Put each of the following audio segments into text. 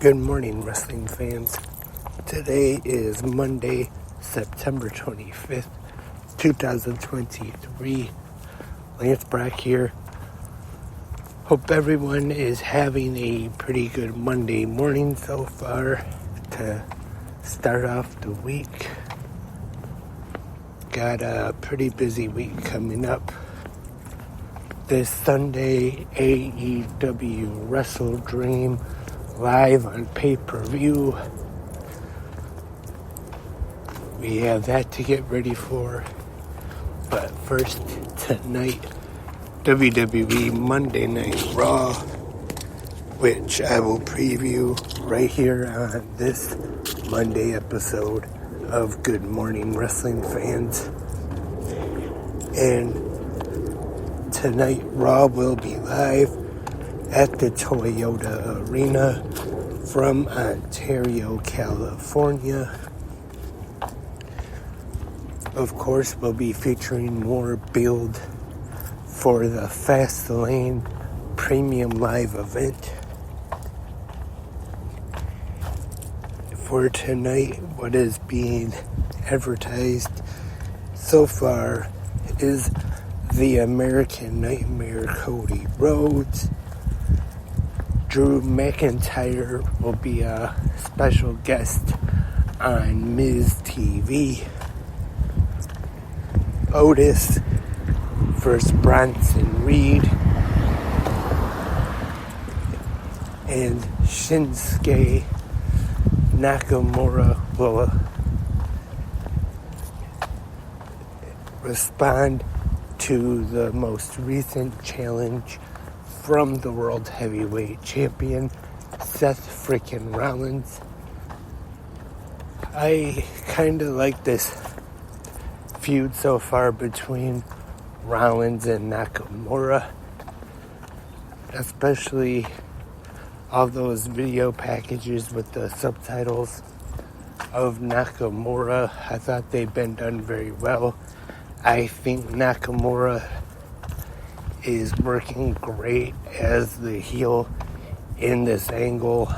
Good morning, wrestling fans. Today is Monday, September 25th, 2023. Lance Brack here. Hope everyone is having a pretty good Monday morning so far to start off the week. Got a pretty busy week coming up. This Sunday, AEW Wrestle Dream live on pay-per-view. We have that to get ready for. But first, tonight, WWE Monday Night Raw, which I will preview right here on this Monday episode of Good Morning Wrestling Fans. And tonight, Raw will be live at the Toyota Arena from Ontario, California. Of course, we'll be featuring more build for the Fastlane Premium Live event. For tonight, what is being advertised so far is the American Nightmare Cody Rhodes. Drew McIntyre will be a special guest on Miz TV. Otis versus Bronson Reed. And Shinsuke Nakamura will respond to the most recent challenge from the World Heavyweight Champion, Seth freaking Rollins. I kind of like this feud so far between Rollins and Nakamura, especially all those video packages with the subtitles of Nakamura. I thought they've been done very well. I think Nakamura is working great as the heel in this angle.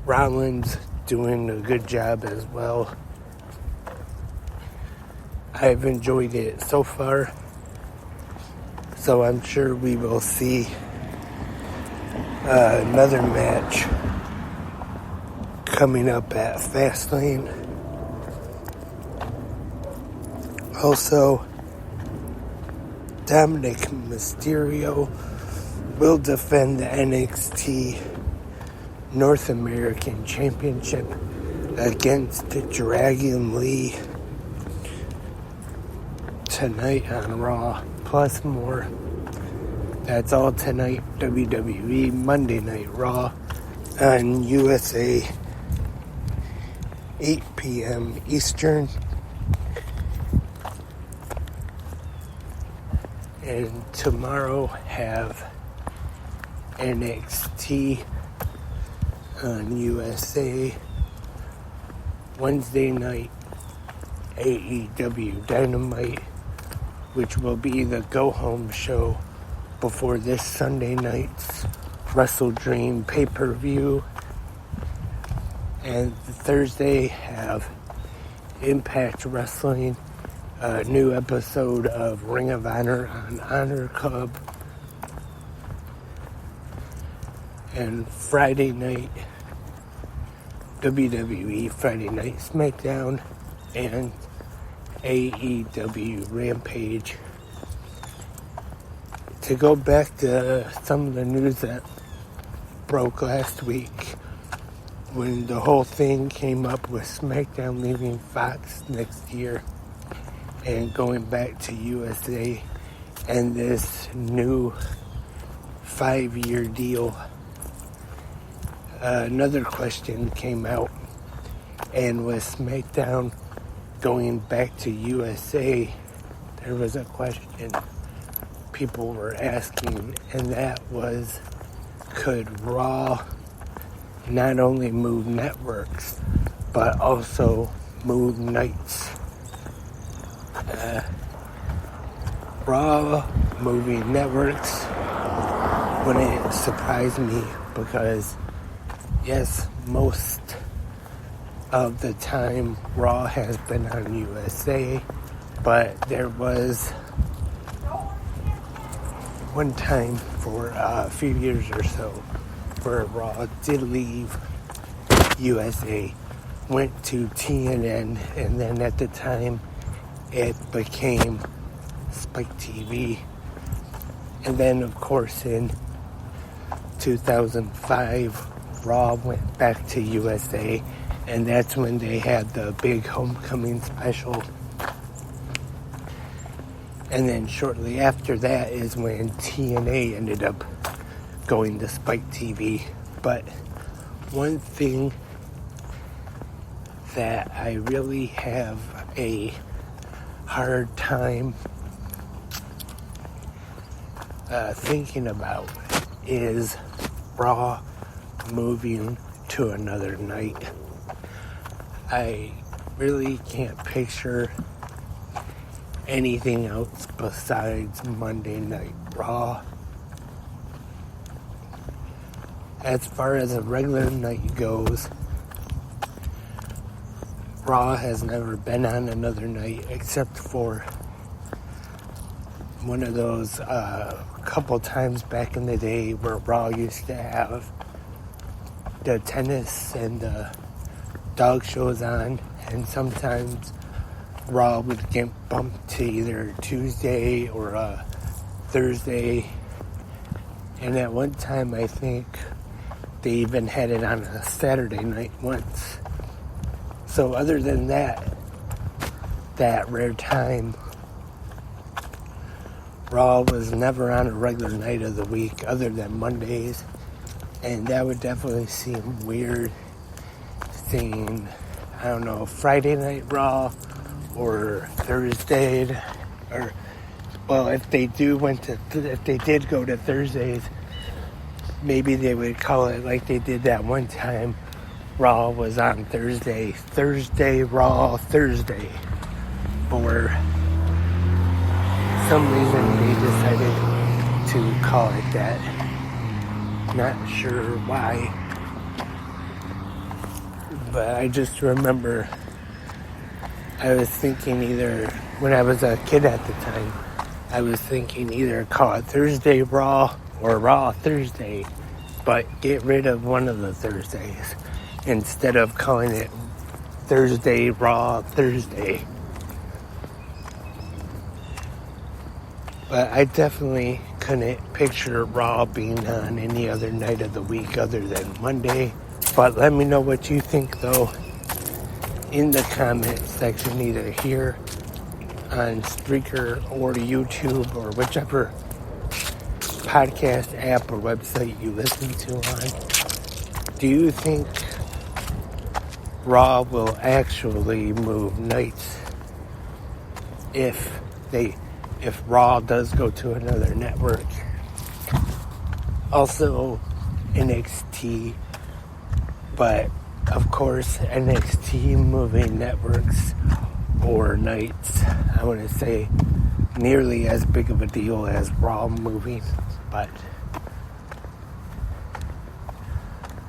Rollins doing a good job as well. I've enjoyed it so far, so I'm sure we will see another match coming up at Fastlane. Also, Dominic Mysterio will defend the NXT North American Championship against Dragon Lee tonight on Raw, plus more. That's all tonight, WWE Monday Night Raw on USA, 8 p.m. Eastern. And tomorrow have NXT on USA. Wednesday night, AEW Dynamite, which will be the go-home show before this Sunday night's Wrestle Dream pay-per-view. And Thursday have Impact Wrestling, a new episode of Ring of Honor on Honor Club. And Friday night, WWE Friday Night SmackDown and AEW Rampage. To go back to some of the news that broke last week, when the whole thing came up with SmackDown leaving Fox next year and going back to USA and this new 5-year deal, another question came out, and with SmackDown going back to USA, there was a question people were asking, and that was, could Raw not only move networks, but also move nights? Raw moving networks wouldn't surprise me, because yes, most of the time Raw has been on USA, but there was one time for a few years or so where Raw did leave USA, went to TNN, and then at the time it became Spike TV. And then, of course, in 2005, Raw went back to USA, and that's when they had the big homecoming special. And then shortly after that is when TNA ended up going to Spike TV. But one thing that I really have a hard time thinking about is Raw moving to another night. I really can't picture anything else besides Monday Night Raw. As far as a regular night goes, Raw has never been on another night except for one of those couple times back in the day where Raw used to have the tennis and the dog shows on, and sometimes Raw would get bumped to either Tuesday or Thursday. And at one time, I think they even had it on a Saturday night once. So other than that rare time, Raw was never on a regular night of the week other than Mondays. And that would definitely seem weird seeing, I don't know, Friday Night Raw or Thursday, or, well, if they did go to Thursdays, maybe they would call it like they did that one time. Raw was on Thursday, Raw, Thursday. For some reason they decided to call it that. Not sure why. But I just remember I was thinking either, when I was a kid at the time, I was thinking either call it Thursday Raw or Raw Thursday, but get rid of one of the Thursdays instead of calling it Thursday Raw Thursday. But I definitely couldn't picture Raw being on any other night of the week other than Monday. But let me know what you think, though, in the comment section, either here on Spreaker or YouTube or whichever podcast app or website you listen to on. Do you think Raw will actually move nights if Raw does go to another network? Also, NXT, but of course, NXT moving networks or nights, I want to say, nearly as big of a deal as Raw moving, but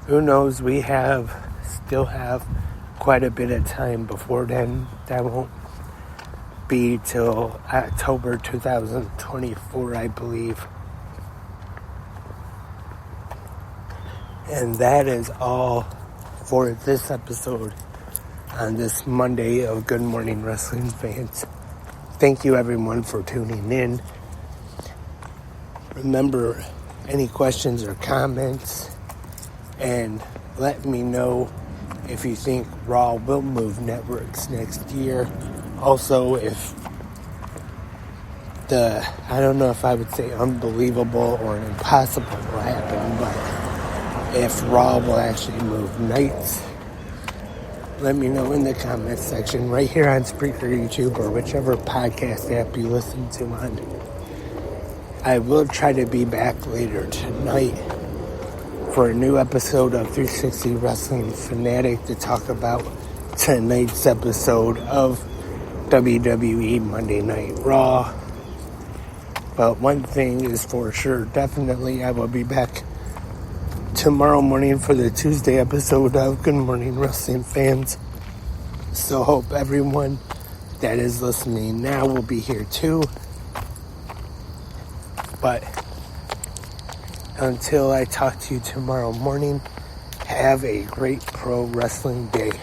who knows? We still have quite a bit of time before then. That won't be till October 2024, I believe. And that is all for this episode on this Monday of Good Morning Wrestling Fans. Thank you everyone for tuning in. Remember, any questions or comments, and let me know if you think Raw will move networks next year. Also, if I don't know if I would say unbelievable or impossible will happen, but if Raw will actually move nights, let me know in the comments section right here on Spreaker, YouTube, or whichever podcast app you listen to on. I will try to be back later tonight for a new episode of 360 Wrestling Fanatic to talk about tonight's episode of WWE Monday Night Raw. But one thing is for sure, definitely I will be back tomorrow morning for the Tuesday episode of Good Morning Wrestling Fans. So hope everyone that is listening now will be here too. But until I talk to you tomorrow morning, have a great pro wrestling day.